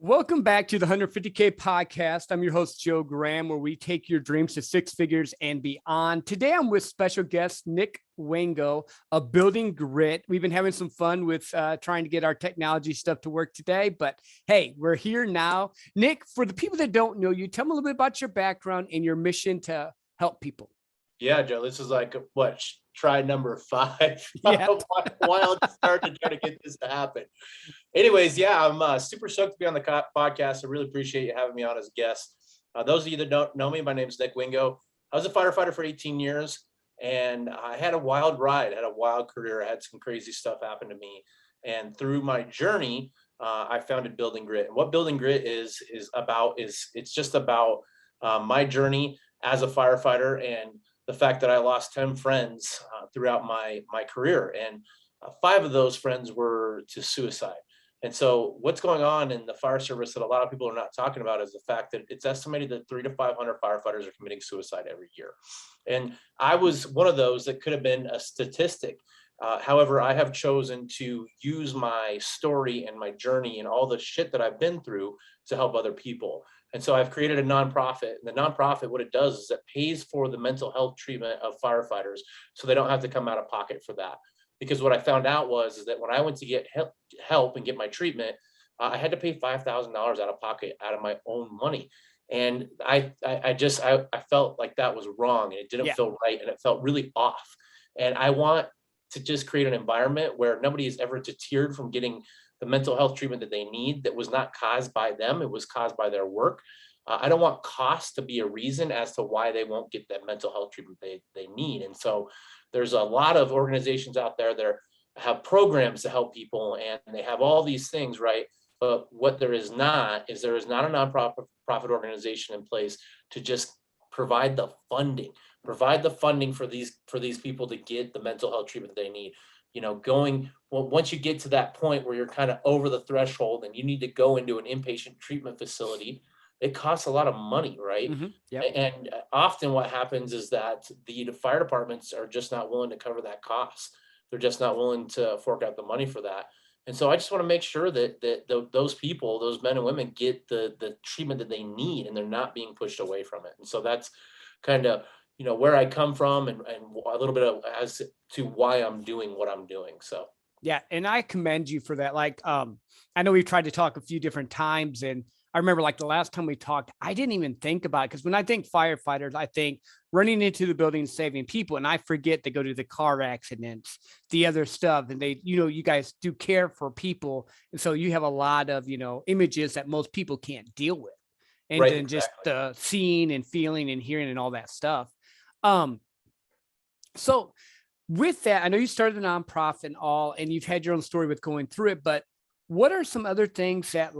Welcome back to the 150K podcast. I'm your host, Joe Graham, where we take your dreams to six figures and beyond. Today, I'm with special guest Nick Wingo of Building Grit. We've been having some fun with trying to get our technology stuff to work today, but hey, we're here now. Nick, for the people that don't know you, tell me a little bit about your background and your mission to help people. Yeah, Joe, this is like what try number 5. Yeah. Wild start to try to get this to happen. Anyways, yeah, I'm super stoked to be on the podcast. I really appreciate you having me on as a guest. Those of you that don't know me, my name is Nick Wingo. I was a firefighter for 18 years, and I had a wild ride, had a wild career. I had some crazy stuff happen to me, and through my journey, I founded Building Grit. And what Building Grit is it's just about my journey as a firefighter and the fact that I lost 10 friends throughout my career, and 5 of those friends were to suicide. And so what's going on in the fire service that a lot of people are not talking about is the fact that it's estimated that 300 to 500 firefighters are committing suicide every year. And I was one of those that could have been a statistic. However, I have chosen to use my story and my journey and all the shit that I've been through to help other people. And so I've created a nonprofit. And the nonprofit, what it does is it pays for the mental health treatment of firefighters so they don't have to come out of pocket for that. Because what I found out was that when I went to get help and get my treatment, I had to pay $5,000 out of pocket, out of my own money. And I felt like that was wrong, and it didn't feel right, and it felt really off. And I want to just create an environment where nobody is ever deterred from getting the mental health treatment that they need that was not caused by them, it was caused by their work. I don't want cost to be a reason as to why they won't get that mental health treatment they need. And so there's a lot of organizations out there that have programs to help people, and they have all these things, right? But what there is not a nonprofit organization in place to just provide the funding for these people to get the mental health treatment they need. Once you get to that point where you're kind of over the threshold and you need to go into an inpatient treatment facility, it costs a lot of money, right? Mm-hmm. Yep. And often what happens is that the fire departments are just not willing to cover that cost. They're just not willing to fork out the money for that. And so I just want to make sure that those people, those men and women, get the treatment that they need, and they're not being pushed away from it. And so that's kind of where I come from, and a little bit of as to why I'm doing what I'm doing. So yeah, and I commend you for that. I know we've tried to talk a few different times, and I remember the last time we talked, I didn't even think about it, because when I think firefighters, I think running into the building, saving people, and I forget they go to the car accidents, the other stuff, and you guys do care for people, and so you have a lot of images that most people can't deal with, and right, then exactly. Just seeing and feeling and hearing and all that stuff. So with that, I know you started a nonprofit and all, and you've had your own story with going through it, but what are some other things that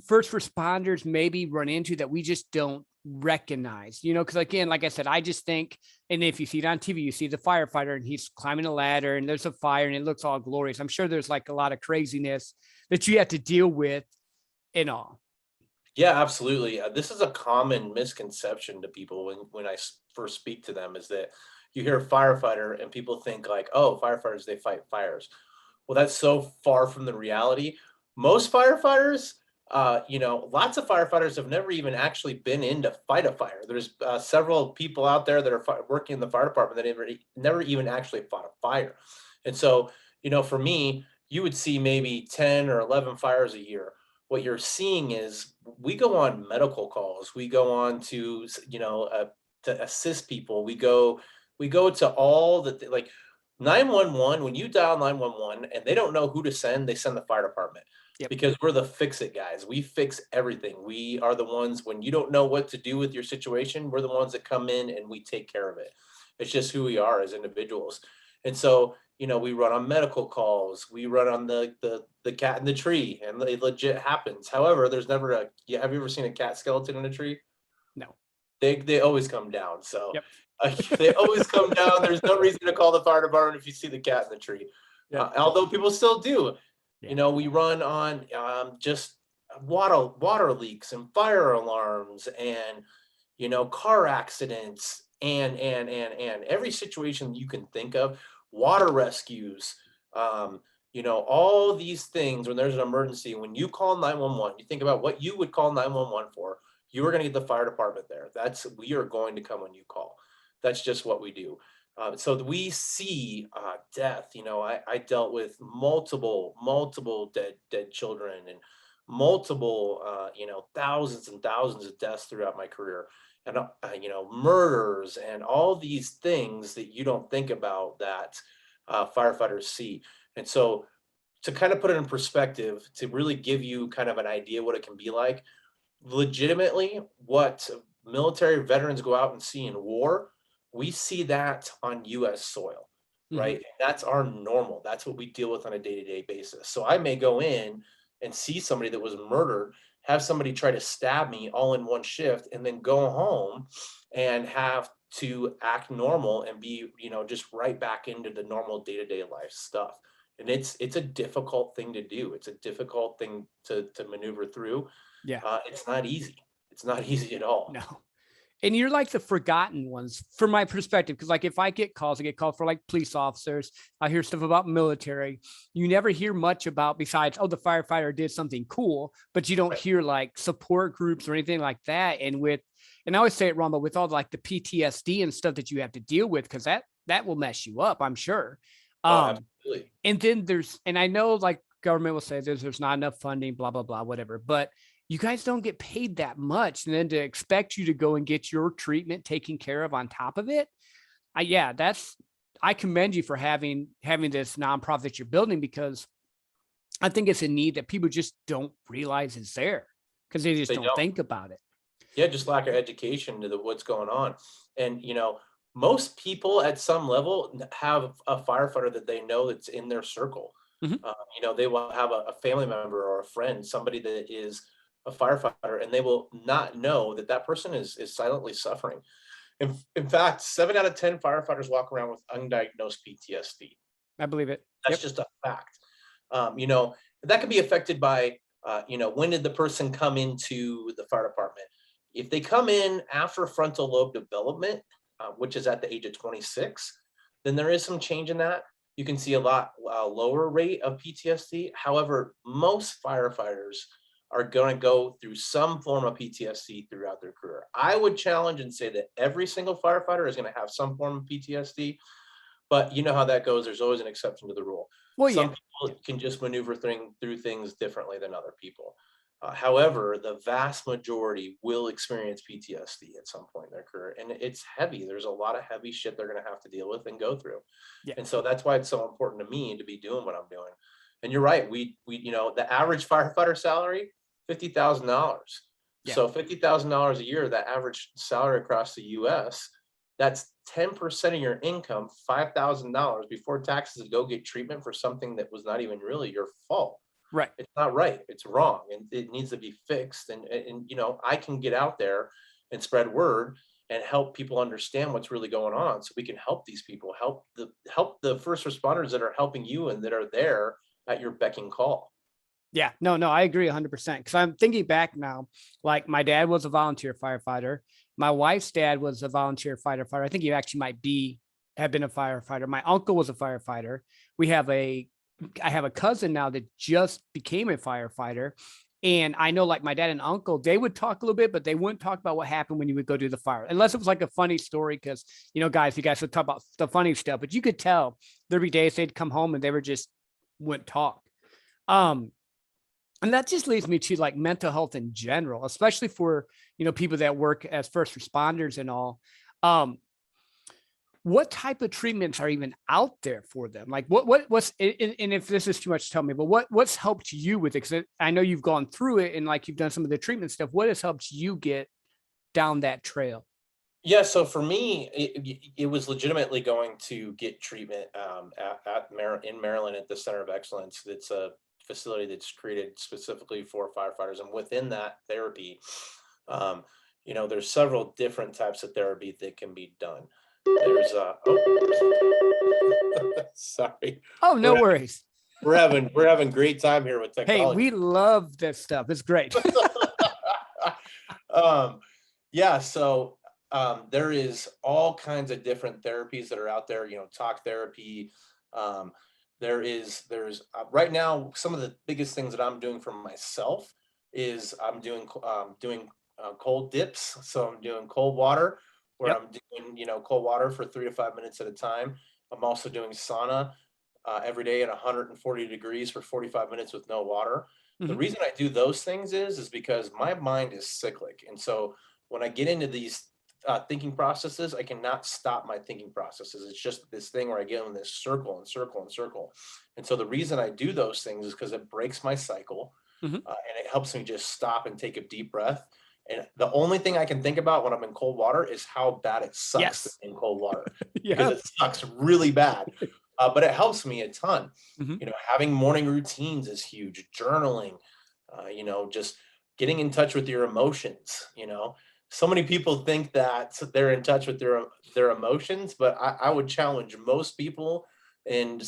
first responders maybe run into that we just don't recognize? Because again, like I said, I just think, and if you see it on TV, you see the firefighter and he's climbing a ladder and there's a fire and it looks all glorious. I'm sure there's a lot of craziness that you have to deal with and all. Yeah, absolutely. This is a common misconception to people when I first speak to them, is that you hear firefighter and people think oh, firefighters, they fight fires. Well, that's so far from the reality. Most firefighters, lots of firefighters have never even actually been in to fight a fire. There's several people out there that are working in the fire department that never even actually fought a fire. And so, for me, you would see maybe 10 or 11 fires a year. What you're seeing is we go on medical calls. We go on to, to assist people. We go to all the 911. When you dial 911 and they don't know who to send, they send the fire department. Yep. Because we're the fix-it guys. We fix everything. We are the ones, when you don't know what to do with your situation, we're the ones that come in and we take care of it. It's just who we are as individuals. And so, we run on medical calls. We run on the cat in the tree, and it legit happens. However, there's never have you ever seen a cat skeleton in a tree? No. They always come down. So Yep. they always come down. There's no reason to call the fire department if you see the cat in the tree. Yep. Although people still do. Yeah. We run on just water leaks and fire alarms and, car accidents and every situation you can think of, water rescues, all these things. When there's an emergency, when you call 911, you think about what you would call 911 for. You are going to get the fire department there. We are going to come when you call. That's just what we do. So we see death. I dealt with multiple dead children, and multiple, thousands and thousands of deaths throughout my career, and murders, and all these things that you don't think about that firefighters see. And so, to kind of put it in perspective, to really give you kind of an idea what it can be like, legitimately, what military veterans go out and see in war, we see that on US soil, Mhm. right? That's our normal. That's what we deal with on a day-to-day basis. So I may go in and see somebody that was murdered, have somebody try to stab me all in one shift, and then go home and have to act normal and be, just right back into the normal day-to-day life stuff. And it's a difficult thing to do. It's a difficult thing to maneuver through. Yeah. It's not easy. It's not easy at all. No. And you're like the forgotten ones from my perspective. Cause like if I get called for like police officers. I hear stuff about military. You never hear much about besides, oh, the firefighter did something cool, but you don't Right. hear like support groups or anything like that. And I always say it wrong, but with all like the PTSD and stuff that you have to deal with, cause that will mess you up, I'm sure. Oh, Um, absolutely. and then and I know like government will say there's not enough funding, blah, blah, blah, whatever. But you guys don't get paid that much. And then to expect you to go and get your treatment taken care of on top of it. Yeah, I commend you for having this nonprofit that you're building, because I think it's a need that people just don't realize is there because they just They don't don't. think about it. Yeah, just lack of education to what's going on. And most people at some level have a firefighter that they know that's in their circle. Mhm. They will have a family member or a friend, somebody that is a firefighter, and they will not know that that person is silently suffering. In fact, 7 out of 10 firefighters walk around with undiagnosed PTSD. I believe it. That's Yep. just a fact. That can be affected by, when did the person come into the fire department? If they come in after frontal lobe development, which is at the age of 26, then there is some change in that. You can see a lot lower rate of PTSD. However, most firefighters are going to go through some form of PTSD throughout their career. I would challenge and say that every single firefighter is going to have some form of PTSD, but you know how that goes. There's always an exception to the rule. Well, Some yeah. people can just maneuver through things differently than other people. However, the vast majority will experience PTSD at some point in their career, and it's heavy. There's a lot of heavy shit they're going to have to deal with and go through. Yeah. And so that's why it's so important to me to be doing what I'm doing. And you're right. We the average firefighter salary, $50,000. Yeah. So $50,000 a year, that average salary across the U.S., that's 10% of your income, $5,000 before taxes, to go get treatment for something that was not even really your fault. Right. It's not right. It's wrong, and it needs to be fixed. And I can get out there and spread word and help people understand what's really going on, so we can help these people, help the first responders that are helping you and that are there at your beck and call. Yeah, no, I agree 100%. Because I'm thinking back now, like my dad was a volunteer firefighter. My wife's dad was a volunteer firefighter. I think he actually have been a firefighter. My uncle was a firefighter. I have a cousin now that just became a firefighter. And I know like my dad and uncle, they would talk a little bit, but they wouldn't talk about what happened when you would go do the fire, unless it was like a funny story. Cause guys, you guys would talk about the funny stuff, but you could tell there'd be days they'd come home and they were just wouldn't talk. And that just leads me to like mental health in general, especially for, people that work as first responders and all. Um, what type of treatments are even out there for them? Like what's, and if this is too much, tell me, but what's helped you with it? Cause I know you've gone through it and like you've done some of the treatment stuff. What has helped you get down that trail? Yeah, so for me, it was legitimately going to get treatment in Maryland at the Center of Excellence. It's a facility that's created specifically for firefighters, and within that therapy, there's several different types of therapy that can be done. There's sorry, Oh, no we're worries. we're having great time here with Hey, technology. we love this stuff. It's great. Yeah, so there is all kinds of different therapies that are out there, talk therapy, there's right now, some of the biggest things that I'm doing for myself is I'm doing cold dips. So I'm doing cold water, where Yep. I'm doing, cold water for 3 to 5 minutes at a time. I'm also doing sauna every day at 140 degrees for 45 minutes with no water. The Hmm. reason I do those things is because my mind is cyclic. And so when I get into these thinking processes, I cannot stop my thinking processes. It's just this thing where I get in this circle and circle and circle. And so the reason I do those things is because it breaks my cycle, Hmm. and it helps me just stop and take a deep breath. And the only thing I can think about when I'm in cold water is how bad it sucks Yes. in cold water, because Yep. it sucks really bad. But it helps me a ton. Hmm. Having morning routines is huge. Journaling, just getting in touch with your emotions. So many people think that they're in touch with their emotions, but I would challenge most people and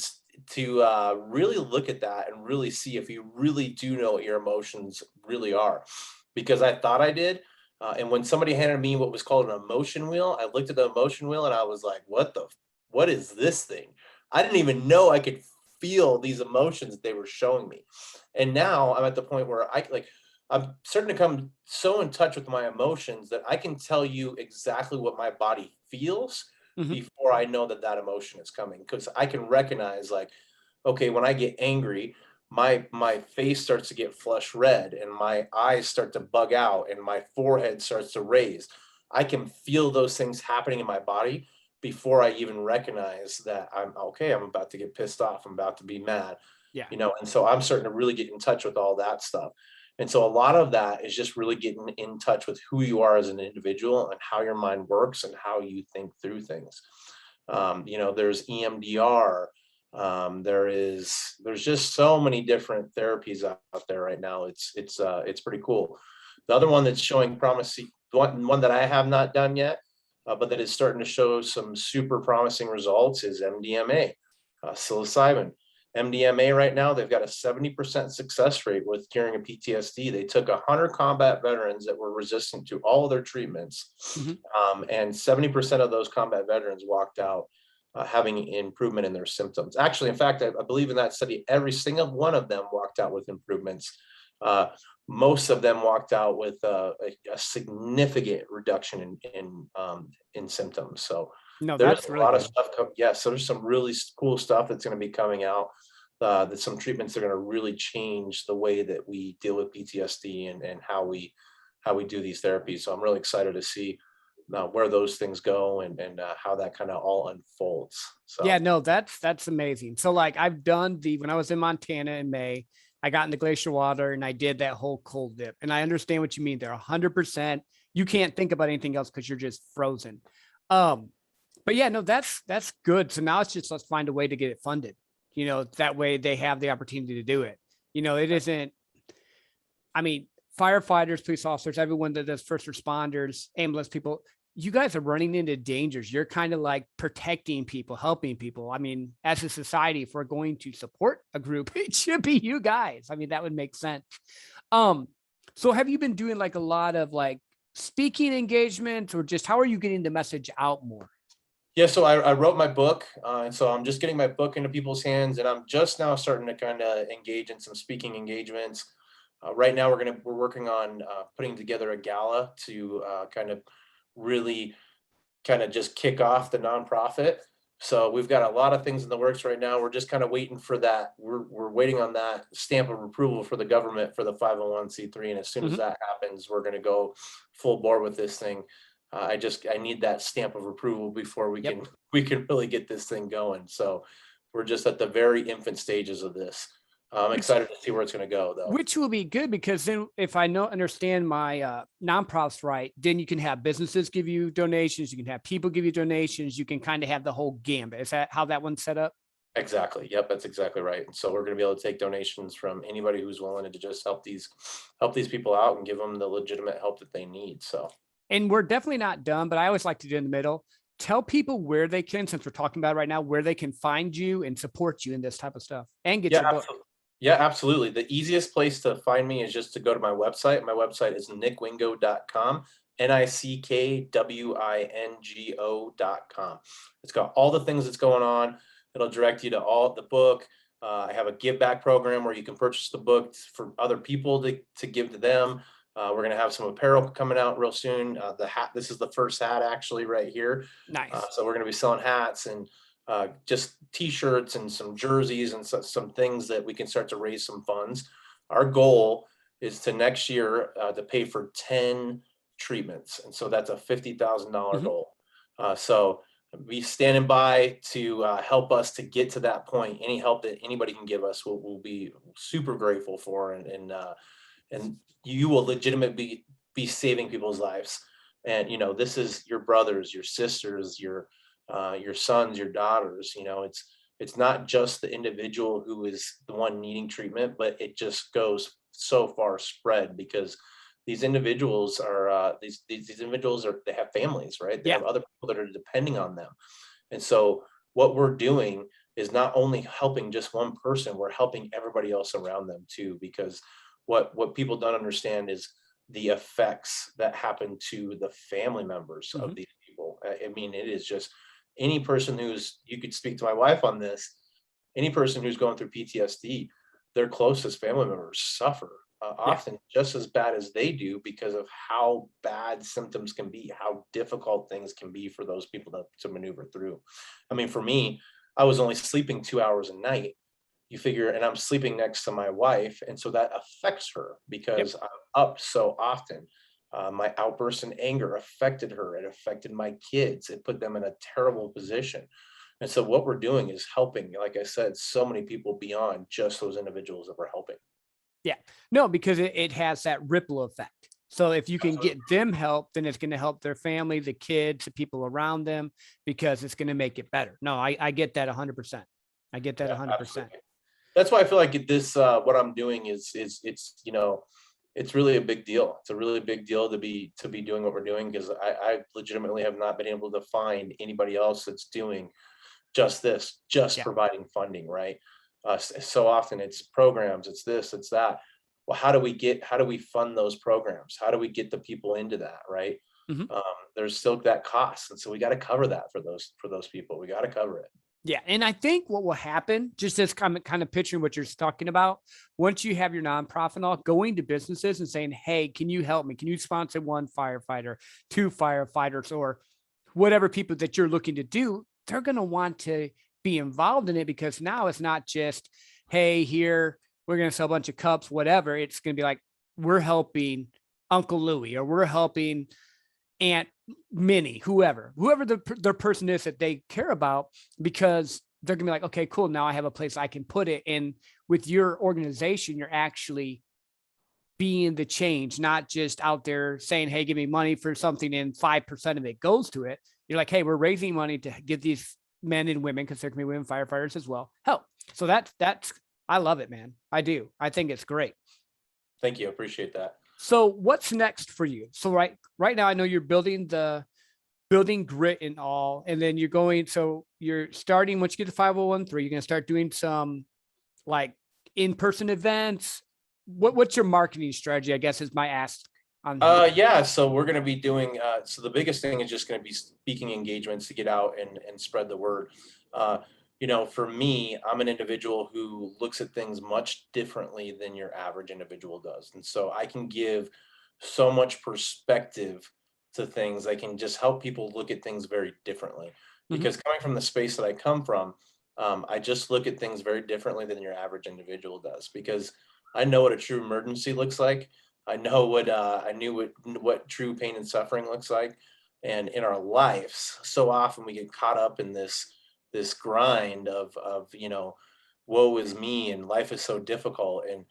to really look at that and really see if you really do know what your emotions really are. Because I thought I did. And when somebody handed me what was called an emotion wheel, I looked at the emotion wheel and I was like, what is this thing? I didn't even know I could feel these emotions that they were showing me. And now I'm at the point where I'm starting to come so in touch with my emotions that I can tell you exactly what my body feels Hmm. before I know that that emotion is coming. Because I can recognize, like, okay, when I get angry, my face starts to get flush red and my eyes start to bug out and my forehead starts to raise. I can feel those things happening in my body before I even recognize that I'm okay. I'm about to get pissed off. I'm about to be mad, Yeah. and so I'm starting to really get in touch with all that stuff. And so a lot of that is just really getting in touch with who you are as an individual and how your mind works and how you think through things. There's EMDR. There's just so many different therapies out there right now. It's pretty cool. The other one that's showing promising, one that I have not done yet, but that is starting to show some super promising results, is MDMA, psilocybin. MDMA right now, they've got a 70% success rate with curing a PTSD. They took 100 combat veterans that were resistant to all of their treatments, Hmm. and 70% of those combat veterans walked out having improvement in their symptoms. Actually, in fact, I believe in that study, every single one of them walked out with improvements. Uh, Most of them walked out with a significant reduction in symptoms. So No, there's that's a really lot of good. stuff. Yes, so there's some really cool stuff that's going to be coming out. That some treatments are going to really change the way that we deal with PTSD and how we do these therapies. So I'm really excited to see where those things go and how that kind of all unfolds. Yeah, So no, that's amazing. So like I've done when I was in Montana in May, I got in the glacier water and I did that whole cold dip. And I understand what you mean. They're 100%. You can't think about anything else because you're just frozen. Um, but yeah, no, that's good. So now it's just let's find a way to get it funded. That way they have the opportunity to do it. It isn't, I mean, firefighters, police officers, everyone that does first responders, ambulance people, you guys are running into dangers. You're kind of like protecting people, helping people. I mean, as a society, if we're going to support a group, it should be you guys. I mean, that would make sense. Um, so have you been doing like a lot of like speaking engagements, or just how are you getting the message out more? yeah, so I wrote my book, and so I'm just getting my book into people's hands, and I'm just now starting to kind of engage in some speaking engagements. Right now, we're working on putting together a gala to kind of really kind of just kick off the nonprofit. So we've got a lot of things in the works right now. We're just kind of waiting for that. We're waiting on that stamp of approval for the government for the 501(c)(3), and as soon as Mhm. that happens, we're going to go full bore with this thing. I need that stamp of approval before we Yep. can we can really get this thing going. So we're just at the very infant stages of this. I'm Which excited to see where it's going to go, though. which will be good because then if I know understand my nonprofits right, then you can have businesses give you donations, you can have people give you donations, you can kind of have the whole gambit. Is that how that one's set up? Exactly. Yep, that's exactly right. And so we're going to be able to take donations from anybody who's willing to just help these people out and give them the legitimate help that they need. So And we're definitely not done, but I always like to do in the middle. Tell people where they can, since we're talking about it right now, where they can find you and support you in this type of stuff and get yeah, your book. absolutely. Yeah, absolutely. The easiest place to find me is just to go to my website. My website is nickwingo.com, NICKWINGO.com. It's got all the things that's going on. It'll direct you to all the book, I have a give back program where you can purchase the book for other people to give to them. We're going to have some apparel coming out real soon. The hat, this is the first hat actually right here. Nice. So we're going to be selling hats and just t-shirts and some jerseys and some things that we can start to raise some funds. Our goal is to next year to pay for 10 treatments. And so that's a $50,000 Mhm. goal. So be standing by to help us to get to that point. Any help that anybody can give us, we'll be super grateful for, and you will legitimately be saving people's lives. And this is your brothers, your sisters, your sons, your daughters. It's not just the individual who is the one needing treatment, but it just goes so far spread because these individuals are these individuals are they have families, right? They Yeah. have other people that are depending on them. And so what we're doing is not only helping just one person, we're helping everybody else around them too, because what people don't understand is the effects that happen to the family members Mhm. of these people. I mean, it is just any person you could speak to my wife on this, any person who's going through PTSD, their closest family members suffer Yeah. often just as bad as they do because of how bad symptoms can be, how difficult things can be for those people to maneuver through. I mean, for me, I was only sleeping 2 hours a night. You figure, and I'm sleeping next to my wife. And so that affects her Yep. because I'm up so often. My outbursts in anger affected her. It affected my kids. It put them in a terrible position. And so what we're doing is helping, like I said, so many people beyond just those individuals that we're helping. Yeah. No, because it has that ripple effect. So if you can get them help, then it's going to help their family, the kids, the people around them, because it's going to make it better. No, I get that 100%. I get that Yeah, 100%. absolutely. That's why I feel like this what I'm doing is it's really a big deal. It's a really big deal to be doing what we're doing because I legitimately have not been able to find anybody else that's doing just this, just Yeah. providing funding, right? So often it's programs, it's this, it's that. Well, how do we fund those programs? How do we get the people into that, right? Mhm. Um, there's still that cost, and so we got to cover that for those people. We got to cover it. Yeah, and I think what will happen, just as kind of picturing what you're talking about, once you have your nonprofit and all, going to businesses and saying, "Hey, can you help me? Can you sponsor one firefighter, two firefighters, or whatever people that you're looking to do?" They're going to want to be involved in it because now it's not just, "Hey, here we're going to sell a bunch of cups, whatever." It's going to be like, "We're helping Uncle Louie, or we're helping Aunt Minnie, whoever their person is that they care about, because they're gonna be like, okay, cool. Now I have a place I can put it. And with your organization, you're actually being the change, not just out there saying, hey, give me money for something and 5% of it goes to it. You're like, hey, we're raising money to give these men and women, because there can be women firefighters as well, help. So that's I love it, man. I do. I think it's great. Thank you. Appreciate that. So what's next for you? So right now I know you're building grit and all, and then so you're starting, once you get to 501(c)(3), you're going to start doing some like in-person events. What's your marketing strategy, I guess, is my ask on here. Yeah, so we're going to be doing, so the biggest thing is just going to be speaking engagements to get out and spread the word. Uh, for me, I'm an individual who looks at things much differently than your average individual does. And so I can give so much perspective to things. I can just help people look at things very differently. Mhm. Because coming from the space that I come from, I just look at things very differently than your average individual does. Because I know what a true emergency looks like. I knew what true pain and suffering looks like. And in our lives, so often we get caught up in this grind of woe is me and life is so difficult. And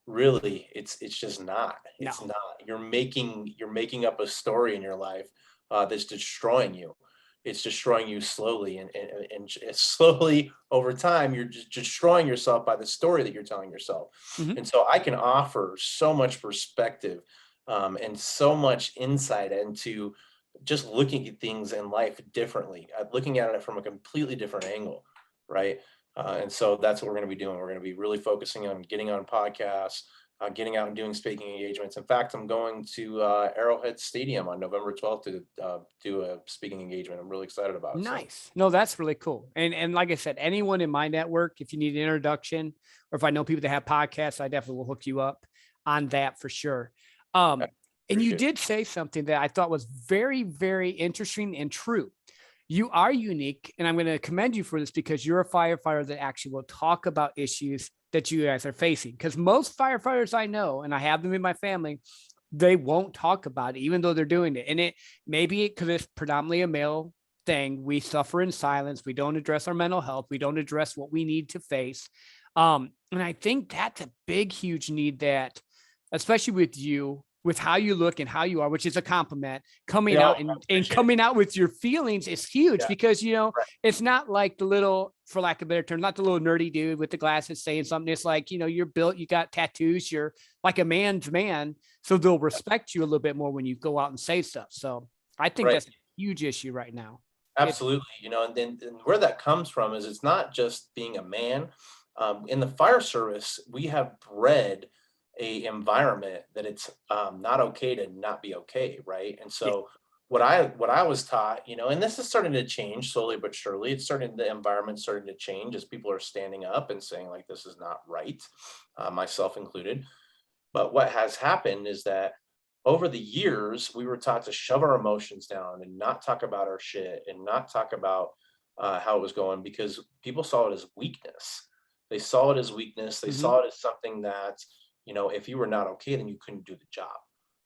really it's just not. It's No. not. You're making up a story in your life that's destroying you. It's destroying you slowly, and slowly over time you're just destroying yourself by the story that you're telling yourself. Mhm. And so I can offer so much perspective and so much insight into just looking at things in life differently, looking at it from a completely different angle, right? And so that's what we're going to be doing. We're going to be really focusing on getting on podcasts, getting out and doing speaking engagements. In fact, I'm going to Arrowhead Stadium on November 12th to do a speaking engagement. I'm really excited about it. So Nice. No, that's really cool. And like I said, anyone in my network, if you need an introduction or if I know people that have podcasts, I definitely will hook you up on that for sure. I And you appreciate it. did say something that I thought was very, very interesting and true. You are unique, and I'm going to commend you for this because you're a firefighter that actually will talk about issues that you guys are facing. Because most firefighters I know, and I have them in my family, they won't talk about it, even though they're doing it. And it maybe because it's predominantly a male thing, we suffer in silence. We don't address our mental health. We don't address what we need to face. And I think that's a big, huge need that, especially with you, with how you look and how you are, which is a compliment, coming Yeah, out I and appreciate it. coming out with your feelings is huge Yeah, because, right. it's not like the little, for lack of a better term, not the little nerdy dude with the glasses saying something. It's like, you're built, you got tattoos, you're like a man's man. So they'll respect you a little bit more when you go out and say stuff. So I think Right. that's a huge issue right now. It, Absolutely. And then and where that comes from is it's not just being a man. In the fire service, we have bred a environment that it's not okay to not be okay, right? And yeah, so what I was taught, and this is starting to change slowly but surely. It's starting the environment starting to change as people are standing up and saying like this is not right, myself included. But what has happened is that over the years, we were taught to shove our emotions down and not talk about our shit and not talk about how it was going because people saw it as weakness. They saw it as weakness. They hmm saw it as something that, if you were not okay, then you couldn't do the job,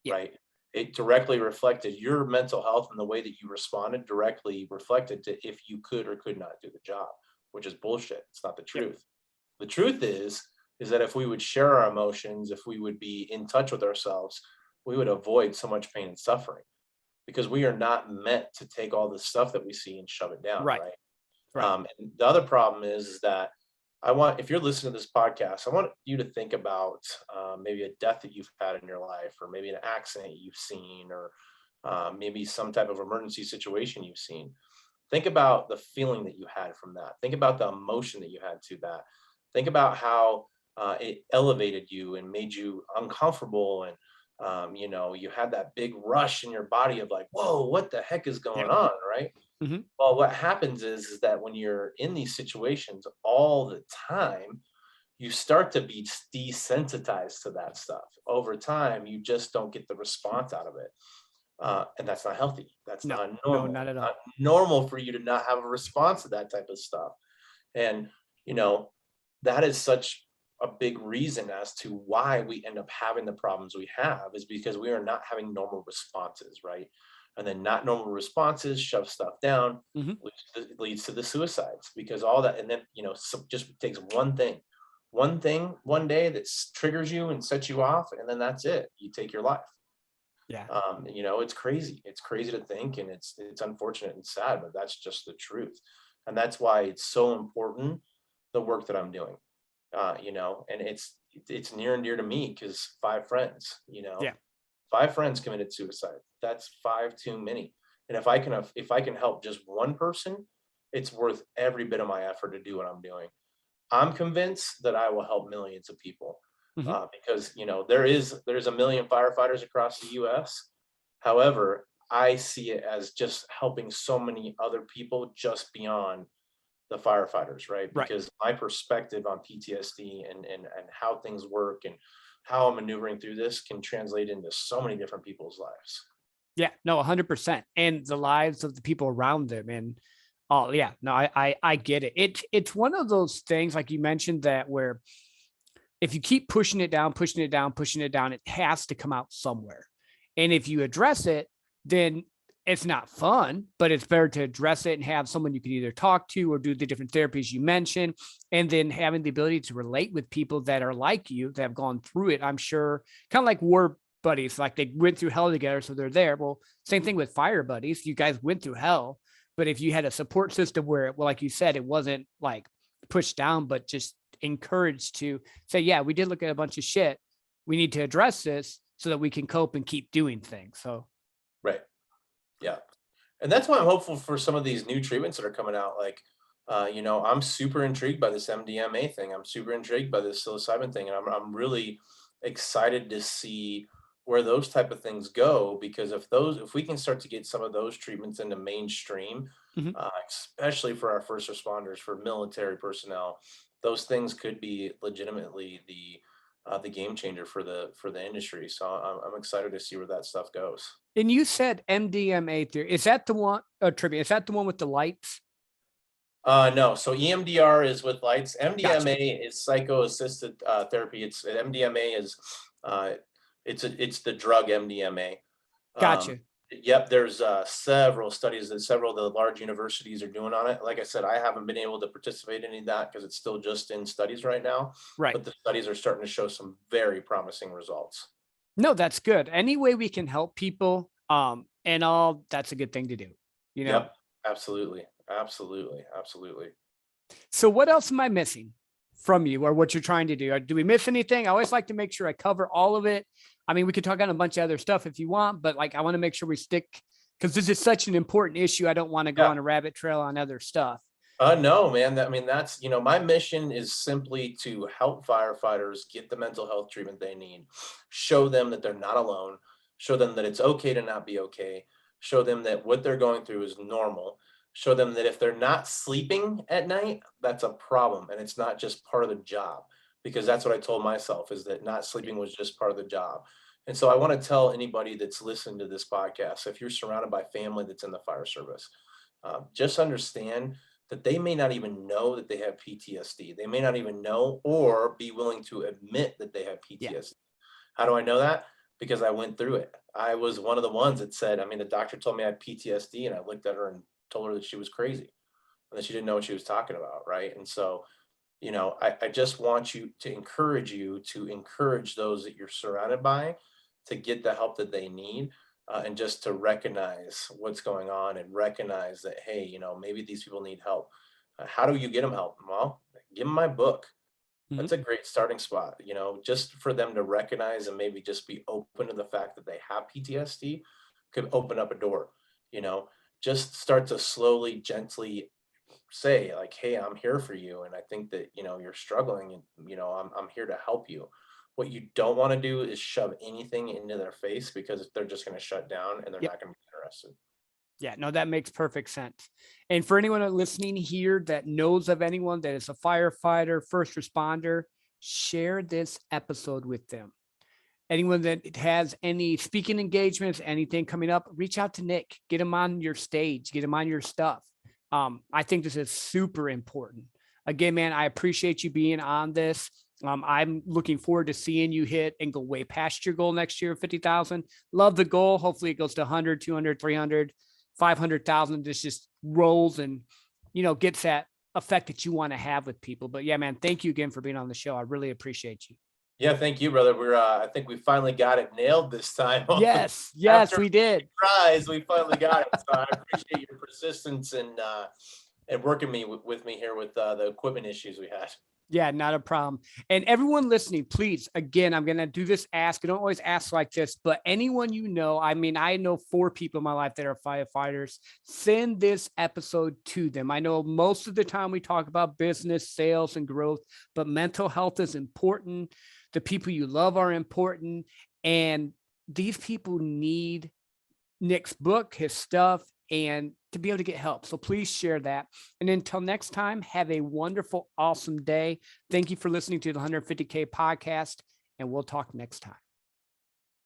yeah, right? It directly reflected your mental health and the way that you responded directly reflected to if you could or could not do the job, which is bullshit. It's not the yep, truth. The truth is that if we would share our emotions, if we would be in touch with ourselves, we would avoid so much pain and suffering because we are not meant to take all this stuff that we see and shove it down, right, right? right, And the other problem is that if you're listening to this podcast, I want you to think about maybe a death that you've had in your life, or maybe an accident you've seen, or maybe some type of emergency situation you've seen. Think about the feeling that you had from that. Think about the emotion that you had to that. Think about how it elevated you and made you uncomfortable. And, you had that big rush in your body of like, whoa, what the heck is going yep, on? Right. hmm Well, what happens is that when you're in these situations all the time, you start to be desensitized to that stuff. Over time, you just don't get the response out of it. And that's not healthy. That's no, not no, normal. not at Not all. normal for you to not have a response to that type of stuff. And, you know, that is such a big reason as to why we end up having the problems we have is because we are not having normal responses, right? And then not normal responses shove stuff down, hmm leads to the suicides because all that, and then, just takes one thing, one day that triggers you and sets you off, and then that's it. You take your life. yeah, It's crazy. It's crazy to think, and it's unfortunate and sad, but that's just the truth. And that's why it's so important, the work that I'm doing. And it's near and dear to me because yeah, 5 friends committed suicide. That's five too many. And if I can help just one person, it's worth every bit of my effort to do what I'm doing. I'm convinced that I will help millions of people hmm because there's a million firefighters across the U.S. However, I see it as just helping so many other people just beyond the firefighters, right? right. Because my perspective on PTSD and how things work and how I'm maneuvering through this can translate into so many different people's lives. Yeah, no, 100%. And the lives of the people around them. And oh yeah, no, I get it. It's one of those things, like you mentioned, that where if you keep pushing it down, pushing it down, pushing it down, it has to come out somewhere. And if you address it, then it's not fun, but it's better to address it and have someone you can either talk to or do the different therapies you mentioned. And then having the ability to relate with people that are like you, that have gone through it. I'm sure kind of like war buddies, like they went through hell together. So they're there. Well, same thing with fire buddies. You guys went through hell, but if you had a support system where, well, like you said, it wasn't like pushed down, but just encouraged to say, yeah, we did look at a bunch of shit. We need to address this so that we can cope and keep doing things. So Right. Yeah. And that's why I'm hopeful for some of these new treatments that are coming out. Like, I'm super intrigued by this MDMA thing. I'm super intrigued by this psilocybin thing, and I'm really excited to see where those type of things go, because if we can start to get some of those treatments into mainstream, Mhm. especially for our first responders, for military personnel, those things could be legitimately the game changer for the industry. So I'm excited to see where that stuff goes. And you said MDMA theory. Is that the one, trivia? Is that the one with the lights? No. So EMDR is with lights. Gotcha. MDMA is psycho-assisted therapy. It's MDMA is uh, it's the drug MDMA. Um, Gotcha. yep, there's several studies that several of the large universities are doing on it. Like I said, I haven't been able to participate in any of that because it's still just in studies right now. Right. But the studies are starting to show some very promising results. No, that's good. Any way we can help people, and all, that's a good thing to do, you know? Yep, absolutely, absolutely, absolutely. So what else am I missing from you or what you're trying to do? Or do we miss anything? I always like to make sure I cover all of it. I mean, we could talk on a bunch of other stuff if you want, but like I want to make sure we stick because this is such an important issue. I don't want to go Yeah. on a rabbit trail on other stuff. No, man. I mean, that's, my mission is simply to help firefighters get the mental health treatment they need, show them that they're not alone, show them that it's okay to not be okay, show them that what they're going through is normal, show them that if they're not sleeping at night, that's a problem and it's not just part of the job. Because that's what I told myself, is that not sleeping was just part of the job. And so I want to tell anybody that's listening to this podcast, if you're surrounded by family that's in the fire service, just understand that they may not even know that they have PTSD. They may not even know or be willing to admit that they have Yeah. PTSD. How do I know that? Because I went through it. I was one of the ones that said, I mean, the doctor told me I had PTSD, and I looked at her and told her that she was crazy and that she didn't know what she was talking about. Right. And so, I just want you to encourage those that you're surrounded by to get the help that they need, and just to recognize what's going on and recognize that, hey, maybe these people need help. How do you get them help? Well, give them my book. Mhm. That's a great starting spot, just for them to recognize and maybe just be open to the fact that they have PTSD could open up a door, you know, just start to slowly, gently say like, hey, I'm here for you, and I think that you're struggling, and I'm here to help you. What you don't want to do is shove anything into their face, because they're just going to shut down and they're Yep. not going to be interested. Yeah, no, that makes perfect sense. And for anyone listening here that knows of anyone that is a firefighter, first responder, share this episode with them. Anyone that has any speaking engagements, anything coming up, reach out to Nick, get him on your stage, get him on your stuff. I think this is super important. Again, man, I appreciate you being on this. I'm looking forward to seeing you hit and go way past your goal next year, 50,000. Love the goal. Hopefully it goes to 100, 200, 300, 500,000. This just rolls and, gets that effect that you want to have with people. But yeah, man, thank you again for being on the show. I really appreciate you. Yeah, thank you, brother. I think we finally got it nailed this time. Yes, yes, After we did. tries, we finally got it. So I appreciate your persistence and working with me here with the equipment issues we had. Yeah, not a problem. And everyone listening, please, again, I'm going to do this ask. I don't always ask like this, but anyone I mean, I know 4 people in my life that are firefighters. Send this episode to them. I know most of the time we talk about business, sales, and growth, but mental health is important. The people you love are important. And these people need Nick's book, his stuff, and to be able to get help. So please share that. And until next time, have a wonderful, awesome day. Thank you for listening to the 150K podcast, and we'll talk next time.